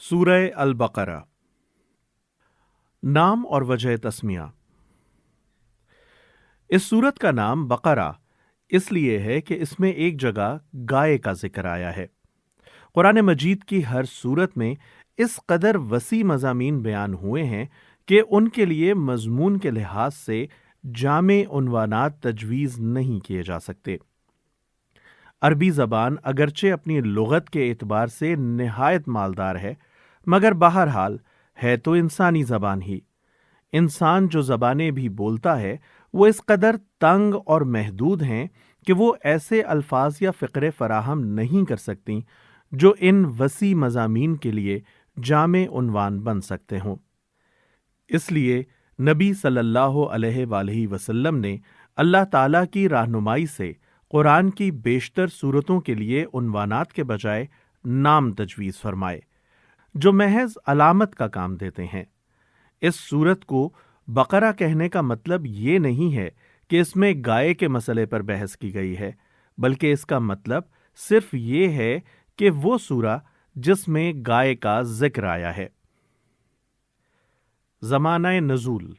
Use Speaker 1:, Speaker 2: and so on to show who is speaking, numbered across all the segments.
Speaker 1: سورہ البقرہ۔ نام اور وجہ تسمیہ۔ اس سورت کا نام بقرہ اس لیے ہے کہ اس میں ایک جگہ گائے کا ذکر آیا ہے۔ قرآن مجید کی ہر سورت میں اس قدر وسیع مضامین بیان ہوئے ہیں کہ ان کے لیے مضمون کے لحاظ سے جامع عنوانات تجویز نہیں کیے جا سکتے۔ عربی زبان اگرچہ اپنی لغت کے اعتبار سے نہایت مالدار ہے، مگر بہرحال ہے تو انسانی زبان ہی۔ انسان جو زبانیں بھی بولتا ہے وہ اس قدر تنگ اور محدود ہیں کہ وہ ایسے الفاظ یا فقرے فراہم نہیں کر سکتی جو ان وسیع مضامین کے لیے جامع عنوان بن سکتے ہوں۔ اس لیے نبی صلی اللہ علیہ وآلہ وسلم نے اللہ تعالیٰ کی رہنمائی سے قرآن کی بیشتر سورتوں کے لیے عنوانات کے بجائے نام تجویز فرمائے، جو محض علامت کا کام دیتے ہیں۔ اس سورت کو بقرہ کہنے کا مطلب یہ نہیں ہے کہ اس میں گائے کے مسئلے پر بحث کی گئی ہے، بلکہ اس کا مطلب صرف یہ ہے کہ وہ سورہ جس میں گائے کا ذکر آیا ہے۔ زمانہ نزول۔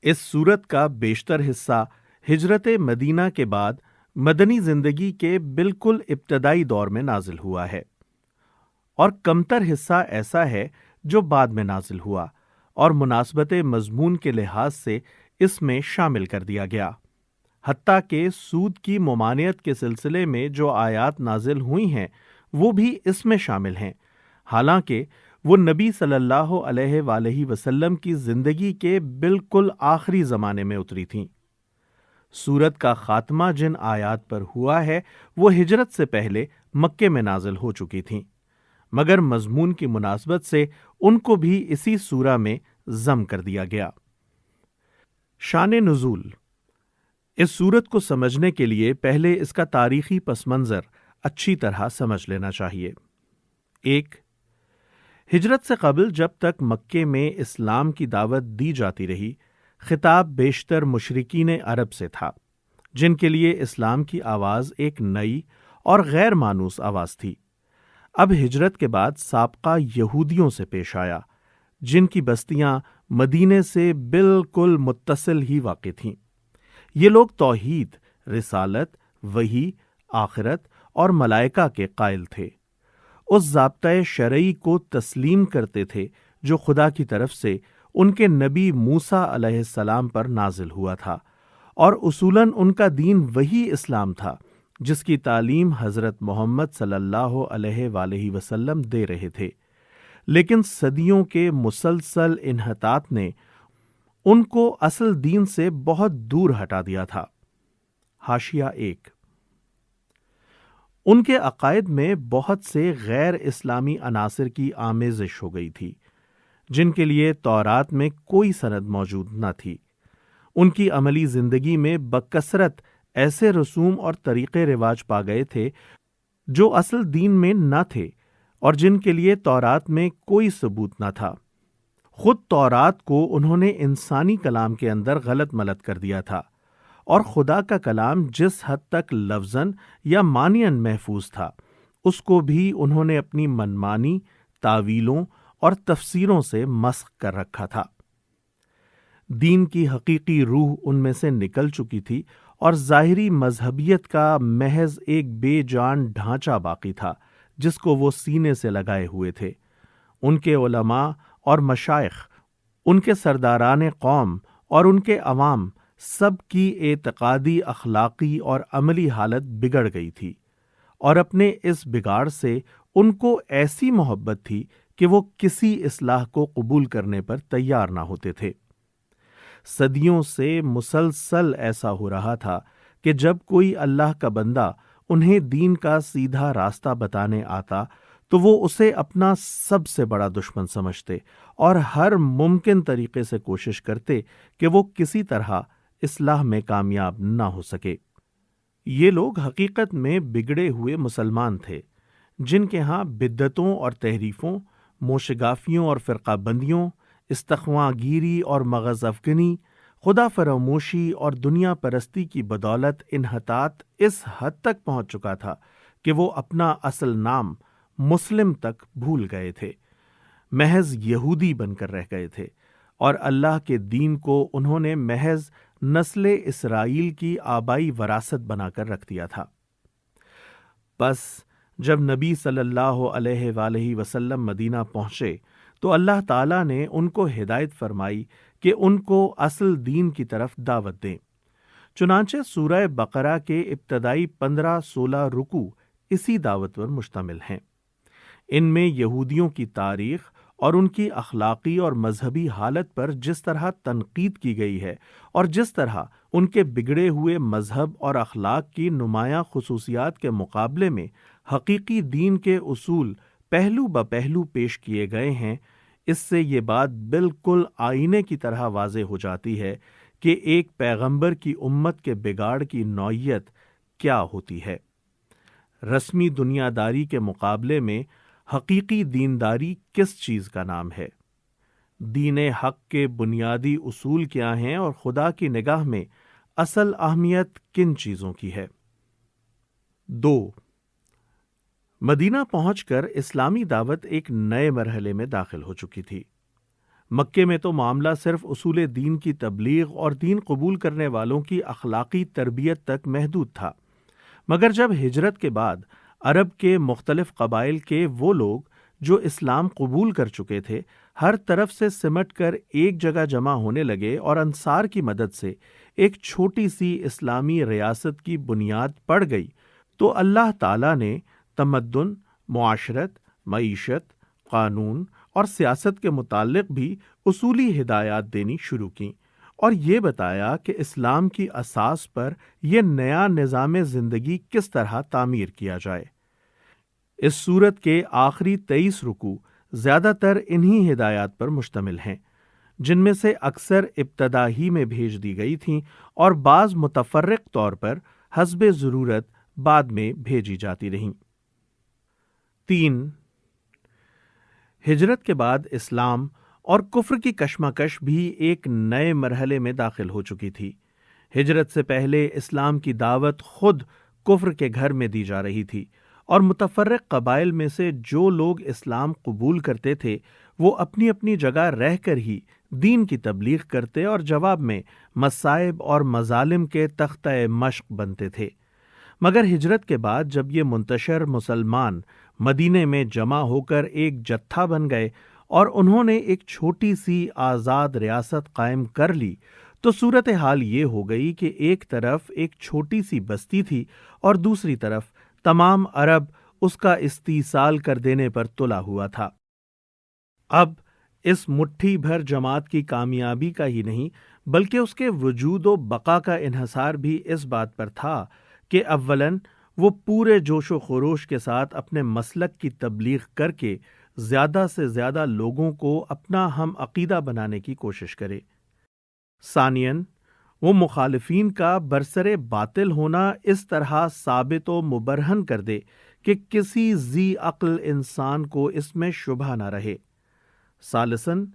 Speaker 1: اس سورت کا بیشتر حصہ ہجرت مدینہ کے بعد مدنی زندگی کے بالکل ابتدائی دور میں نازل ہوا ہے، اور کمتر حصہ ایسا ہے جو بعد میں نازل ہوا اور مناسبت مضمون کے لحاظ سے اس میں شامل کر دیا گیا۔ حتیٰ کہ سود کی ممانعت کے سلسلے میں جو آیات نازل ہوئی ہیں وہ بھی اس میں شامل ہیں، حالانکہ وہ نبی صلی اللہ علیہ وآلہ وسلم کی زندگی کے بالکل آخری زمانے میں اتری تھیں۔ سورت کا خاتمہ جن آیات پر ہوا ہے وہ ہجرت سے پہلے مکے میں نازل ہو چکی تھیں، مگر مضمون کی مناسبت سے ان کو بھی اسی سورہ میں ضم کر دیا گیا۔ شان نزول۔ اس سورت کو سمجھنے کے لیے پہلے اس کا تاریخی پس منظر اچھی طرح سمجھ لینا چاہیے۔ 1. ہجرت سے قبل جب تک مکے میں اسلام کی دعوت دی جاتی رہی، خطاب بیشتر مشرکین عرب سے تھا، جن کے لیے اسلام کی آواز ایک نئی اور غیر مانوس آواز تھی۔ اب ہجرت کے بعد سابقہ یہودیوں سے پیش آیا، جن کی بستیاں مدینے سے بالکل متصل ہی واقع تھیں۔ یہ لوگ توحید، رسالت، وحی، آخرت اور ملائکہ کے قائل تھے۔ اس ضابطۂ شرعی کو تسلیم کرتے تھے جو خدا کی طرف سے ان کے نبی موسیٰ علیہ السلام پر نازل ہوا تھا، اور اصولاً ان کا دین وہی اسلام تھا جس کی تعلیم حضرت محمد صلی اللہ علیہ وآلہ وسلم دے رہے تھے۔ لیکن صدیوں کے مسلسل انحطاط نے ان کو اصل دین سے بہت دور ہٹا دیا تھا۔ حاشیہ 1۔ ان کے عقائد میں بہت سے غیر اسلامی عناصر کی آمیزش ہو گئی تھی، جن کے لیے تورات میں کوئی سند موجود نہ تھی۔ ان کی عملی زندگی میں بکثرت ایسے رسوم اور طریقے رواج پا گئے تھے جو اصل دین میں نہ تھے اور جن کے لیے تورات میں کوئی ثبوت نہ تھا۔ خود تورات کو انہوں نے انسانی کلام کے اندر غلط ملت کر دیا تھا، اور خدا کا کلام جس حد تک لفظاً یا معنیاً محفوظ تھا، اس کو بھی انہوں نے اپنی منمانی تاویلوں اور تفسیروں سے مسخ کر رکھا تھا۔ دین کی حقیقی روح ان میں سے نکل چکی تھی، اور ظاہری مذہبیت کا محض ایک بے جان ڈھانچہ باقی تھا جس کو وہ سینے سے لگائے ہوئے تھے۔ ان کے علماء اور مشائخ، ان کے سرداران قوم اور ان کے عوام سب کی اعتقادی، اخلاقی اور عملی حالت بگڑ گئی تھی، اور اپنے اس بگاڑ سے ان کو ایسی محبت تھی کہ وہ کسی اصلاح کو قبول کرنے پر تیار نہ ہوتے تھے۔ صدیوں سے مسلسل ایسا ہو رہا تھا کہ جب کوئی اللہ کا بندہ انہیں دین کا سیدھا راستہ بتانے آتا تو وہ اسے اپنا سب سے بڑا دشمن سمجھتے اور ہر ممکن طریقے سے کوشش کرتے کہ وہ کسی طرح اصلاح میں کامیاب نہ ہو سکے۔ یہ لوگ حقیقت میں بگڑے ہوئے مسلمان تھے، جن کے ہاں بدعتوں اور تحریفوں، موشگافیوں اور فرقہ بندیوں، استخواں گیری اور مغز افغنی، خدا فراموشی اور دنیا پرستی کی بدولت انحطاط اس حد تک پہنچ چکا تھا کہ وہ اپنا اصل نام مسلم تک بھول گئے تھے، محض یہودی بن کر رہ گئے تھے، اور اللہ کے دین کو انہوں نے محض نسل اسرائیل کی آبائی وراثت بنا کر رکھ دیا تھا۔ بس جب نبی صلی اللہ علیہ وآلہ وسلم مدینہ پہنچے تو اللہ تعالیٰ نے ان کو ہدایت فرمائی کہ ان کو اصل دین کی طرف دعوت دیں۔ چنانچہ سورہ بقرہ کے ابتدائی 15-16 رکوع اسی دعوت پر مشتمل ہیں۔ ان میں یہودیوں کی تاریخ اور ان کی اخلاقی اور مذہبی حالت پر جس طرح تنقید کی گئی ہے اور جس طرح ان کے بگڑے ہوئے مذہب اور اخلاق کی نمایاں خصوصیات کے مقابلے میں حقیقی دین کے اصول پہلو بپہلو پیش کیے گئے ہیں، اس سے یہ بات بالکل آئینے کی طرح واضح ہو جاتی ہے کہ ایک پیغمبر کی امت کے بگاڑ کی نوعیت کیا ہوتی ہے۔ رسمی دنیا داری کے مقابلے میں حقیقی دینداری کس چیز کا نام ہے؟ دین حق کے بنیادی اصول کیا ہیں اور خدا کی نگاہ میں اصل اہمیت کن چیزوں کی ہے؟ 2. مدینہ پہنچ کر اسلامی دعوت ایک نئے مرحلے میں داخل ہو چکی تھی۔ مکے میں تو معاملہ صرف اصول دین کی تبلیغ اور دین قبول کرنے والوں کی اخلاقی تربیت تک محدود تھا، مگر جب ہجرت کے بعد عرب کے مختلف قبائل کے وہ لوگ جو اسلام قبول کر چکے تھے ہر طرف سے سمٹ کر ایک جگہ جمع ہونے لگے اور انصار کی مدد سے ایک چھوٹی سی اسلامی ریاست کی بنیاد پڑ گئی، تو اللہ تعالیٰ نے تمدن، معاشرت، معیشت، قانون اور سیاست کے متعلق بھی اصولی ہدایات دینی شروع کیں اور یہ بتایا کہ اسلام کی اساس پر یہ نیا نظام زندگی کس طرح تعمیر کیا جائے۔ اس سورت کے آخری 23 رکوع زیادہ تر انہی ہدایات پر مشتمل ہیں، جن میں سے اکثر ابتدا ہی میں بھیج دی گئی تھیں اور بعض متفرق طور پر حسب ضرورت بعد میں بھیجی جاتی رہیں۔ 3. ہجرت کے بعد اسلام اور کفر کی کشمکش بھی ایک نئے مرحلے میں داخل ہو چکی تھی۔ ہجرت سے پہلے اسلام کی دعوت خود کفر کے گھر میں دی جا رہی تھی، اور متفرق قبائل میں سے جو لوگ اسلام قبول کرتے تھے وہ اپنی اپنی جگہ رہ کر ہی دین کی تبلیغ کرتے اور جواب میں مصائب اور مظالم کے تختہ مشق بنتے تھے۔ مگر ہجرت کے بعد جب یہ منتشر مسلمان مدینے میں جمع ہو کر ایک جتھا بن گئے اور انہوں نے ایک چھوٹی سی آزاد ریاست قائم کر لی، تو صورتحال یہ ہو گئی کہ ایک طرف ایک چھوٹی سی بستی تھی اور دوسری طرف تمام عرب اس کا استیصال کر دینے پر تلا ہوا تھا۔ اب اس مٹھی بھر جماعت کی کامیابی کا ہی نہیں بلکہ اس کے وجود و بقا کا انحصار بھی اس بات پر تھا کہ اولاً وہ پورے جوش و خروش کے ساتھ اپنے مسلک کی تبلیغ کر کے زیادہ سے زیادہ لوگوں کو اپنا ہم عقیدہ بنانے کی کوشش کرے، ثانیاً وہ مخالفین کا برسر باطل ہونا اس طرح ثابت و مبرہن کر دے کہ کسی ذی عقل انسان کو اس میں شبہ نہ رہے، ثالثاً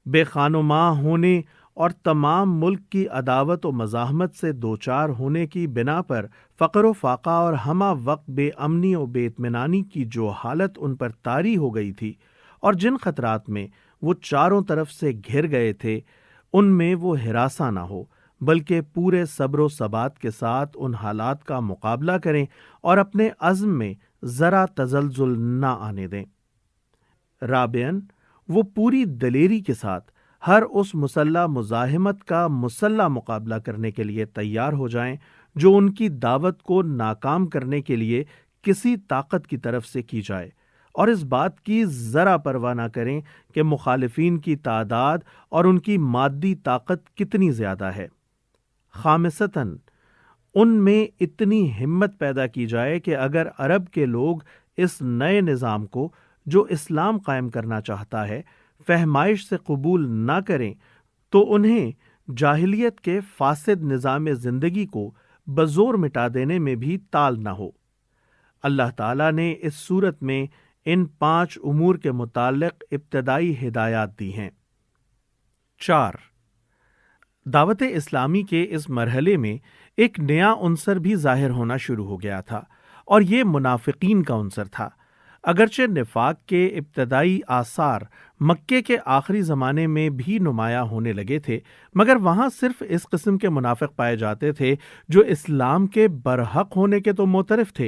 Speaker 1: بے خان و ماں ہونے اور تمام ملک کی عداوت و مزاحمت سے دوچار ہونے کی بنا پر فقر و فاقہ اور ہمہ وقت بے امنی و بے اطمینانی کی جو حالت ان پر طاری ہو گئی تھی اور جن خطرات میں وہ چاروں طرف سے گھر گئے تھے، ان میں وہ ہراساں نہ ہو بلکہ پورے صبر و ثبات کے ساتھ ان حالات کا مقابلہ کریں اور اپنے عزم میں ذرا تزلزل نہ آنے دیں۔ رابعاً وہ پوری دلیری کے ساتھ ہر اس مسلح مزاحمت کا مسلح مقابلہ کرنے کے لیے تیار ہو جائیں جو ان کی دعوت کو ناکام کرنے کے لیے کسی طاقت کی طرف سے کی جائے، اور اس بات کی ذرا پرواہ نہ کریں کہ مخالفین کی تعداد اور ان کی مادی طاقت کتنی زیادہ ہے۔ خامسۃً ان میں اتنی ہمت پیدا کی جائے کہ اگر عرب کے لوگ اس نئے نظام کو جو اسلام قائم کرنا چاہتا ہے فہمائش سے قبول نہ کریں تو انہیں جاہلیت کے فاسد نظام زندگی کو بزور مٹا دینے میں بھی ٹال نہ ہو۔ اللہ تعالیٰ نے اس صورت میں ان 5 امور کے متعلق ابتدائی ہدایات دی ہیں۔ 4. دعوت اسلامی کے اس مرحلے میں ایک نیا عنصر بھی ظاہر ہونا شروع ہو گیا تھا، اور یہ منافقین کا عنصر تھا۔ اگرچہ نفاق کے ابتدائی آثار مکے کے آخری زمانے میں بھی نمایاں ہونے لگے تھے، مگر وہاں صرف اس قسم کے منافق پائے جاتے تھے جو اسلام کے برحق ہونے کے تو معترف تھے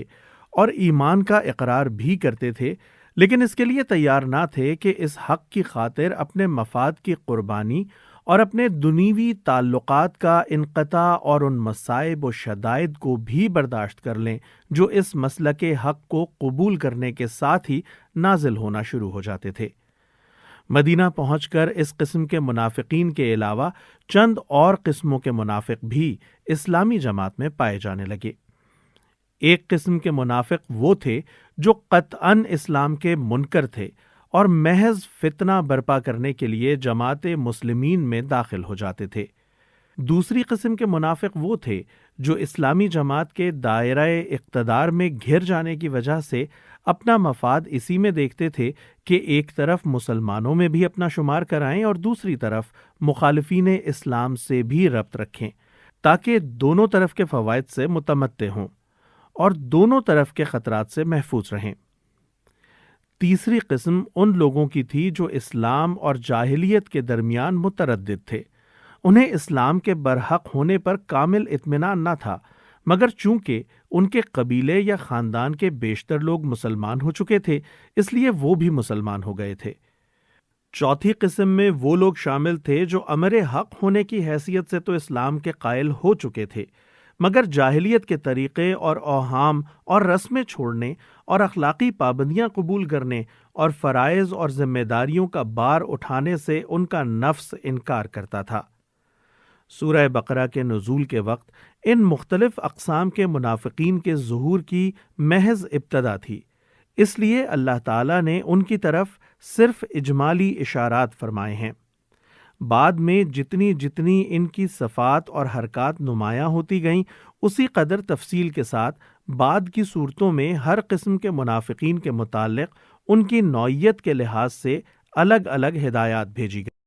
Speaker 1: اور ایمان کا اقرار بھی کرتے تھے، لیکن اس کے لیے تیار نہ تھے کہ اس حق کی خاطر اپنے مفاد کی قربانی اور اپنے دنیوی تعلقات کا انقطاع اور ان مصائب و شدائد کو بھی برداشت کر لیں جو اس مسلک حق کو قبول کرنے کے ساتھ ہی نازل ہونا شروع ہو جاتے تھے۔ مدینہ پہنچ کر اس قسم کے منافقین کے علاوہ چند اور قسموں کے منافق بھی اسلامی جماعت میں پائے جانے لگے۔ ایک قسم کے منافق وہ تھے جو قطعاً اسلام کے منکر تھے اور محض فتنہ برپا کرنے کے لیے جماعت مسلمین میں داخل ہو جاتے تھے۔ دوسری قسم کے منافق وہ تھے جو اسلامی جماعت کے دائرہ اقتدار میں گھر جانے کی وجہ سے اپنا مفاد اسی میں دیکھتے تھے کہ ایک طرف مسلمانوں میں بھی اپنا شمار کرائیں اور دوسری طرف مخالفین اسلام سے بھی ربط رکھیں تاکہ دونوں طرف کے فوائد سے متمتع ہوں اور دونوں طرف کے خطرات سے محفوظ رہیں۔ تیسری قسم ان لوگوں کی تھی جو اسلام اور جاہلیت کے درمیان متردد تھے۔ انہیں اسلام کے برحق ہونے پر کامل اطمینان نہ تھا، مگر چونکہ ان کے قبیلے یا خاندان کے بیشتر لوگ مسلمان ہو چکے تھے، اس لیے وہ بھی مسلمان ہو گئے تھے۔ چوتھی قسم میں وہ لوگ شامل تھے جو امر حق ہونے کی حیثیت سے تو اسلام کے قائل ہو چکے تھے، مگر جاہلیت کے طریقے اور اوہام اور رسمیں چھوڑنے اور اخلاقی پابندیاں قبول کرنے اور فرائض اور ذمہ داریوں کا بار اٹھانے سے ان کا نفس انکار کرتا تھا۔ سورہ بقرہ کے نزول کے وقت ان مختلف اقسام کے منافقین کے ظہور کی محض ابتدا تھی، اس لیے اللہ تعالیٰ نے ان کی طرف صرف اجمالی اشارات فرمائے ہیں۔ بعد میں جتنی جتنی ان کی صفات اور حرکات نمایاں ہوتی گئیں، اسی قدر تفصیل کے ساتھ بعد کی صورتوں میں ہر قسم کے منافقین کے متعلق ان کی نوعیت کے لحاظ سے الگ الگ ہدایات بھیجی گئی۔